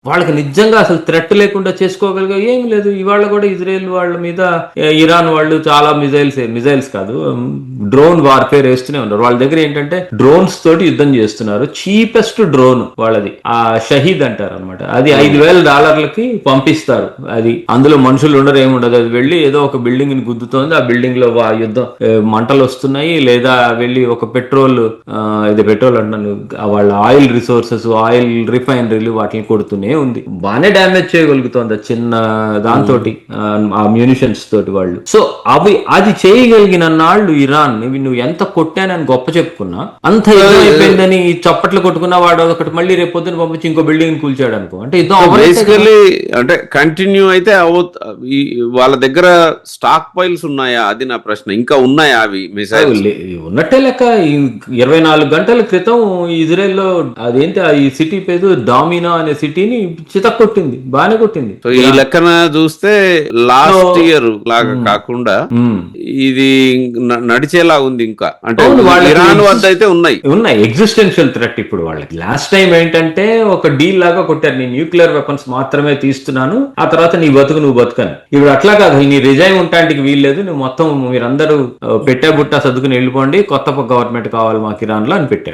వాళ్ళకి నిజంగా అసలు థ్రెట్ లేకుండా చేసుకోగలిగా ఏం లేదు. ఇవాళ కూడా ఇజ్రాయెల్ వాళ్ళ మీద ఇరాన్ వాళ్ళు చాలా మిజైల్స్ కాదు, డ్రోన్ వార్ఫేర్ వేస్తూనే ఉన్నారు. వాళ్ళ దగ్గర ఏంటంటే డ్రోన్స్ తోటి యుద్ధం చేస్తున్నారు. చీపెస్ట్ డ్రోన్ వాళ్ళది ఆ షహీద్ అంటారు అనమాట. అది $5,000 పంపిస్తారు. అది అందులో మనుషులు ఉండరు, ఏముండదు. అది వెళ్ళి ఏదో ఒక బిల్డింగ్ ని గుద్దుతోంది, ఆ బిల్డింగ్ లో యుద్ధం మంటలు వస్తున్నాయి, లేదా వెళ్ళి ఒక ఇది పెట్రోల్ అంటున్నాను, వాళ్ళ ఆయిల్ రిసోర్సెస్, ఆయిల్ రిఫైనరీలు వాటిని కొడుతూనే ఉంది. బాగానే డ్యామేజ్ చేయగలుగుతుంది ఆ చిన్న దాంతో, ఆ మ్యూనిషన్స్ తోటి వాళ్ళు. సో అది చేయగలిగిన నాళ్ళు ఇరాన్ నువ్వు ఎంత కొట్టానని గొప్ప చెప్పుకున్నా, అంత యుద్ధం అయిపోయిందని చప్పట్లు కొట్టుకున్నా, వాడు ఒకటి మళ్ళీ రేపు పొద్దున పంపించి ఇంకో బిల్డింగ్ కూల్చాడు అనుకో, అంటే యుద్ధం బేసికలీ అంటే కంటిన్యూ అయితే వాళ్ళ దగ్గర స్టాక్ పైల్స్ ఉన్నాయా, అది నా ప్రశ్న. ఇంకా ఉన్నాయా అవి మిసైల్స్? ఉన్నట్టే లెక్క. 24 గంటల క్రితం ఇజ్రాయెల్లో అదేంటి ఈ సిటీ పేరు డామినా అనే సిటీని చితక్కొట్టింది, బాగానే కొట్టింది. సో ఈ లెక్కన చూస్తే లాస్ట్ ఇయర్ లాగా కాకుండా ఇది నడిచేలా ఉంది ఇంకా. అంటే ఇరాన్ వద్ద అయితే ఉన్నాయి ఎగ్జిస్టెన్షియల్ థ్రెట్ ఇప్పుడు వాళ్ళకి. లాస్ట్ టైం ఏంటంటే ఒక డీల్ లాగా కొట్టారు, నీ న్యూక్లియర్ వెపన్స్ మాత్రమే తీస్తున్నాను, ఆ తర్వాత నీ బతుకు నువ్వు బతుకని. ఇప్పుడు అట్లా కాదు, నీ రిజైన్ ఉంటానికి వీల్లేదు, నువ్వు మొత్తం మీరందరూ పెట్టే బుట్ట సర్దుకుని వెళ్ళిపోండి, కొత్త గవర్నమెంట్ కావాలి మాకు ఇరాన్ లో అని పెట్టారు.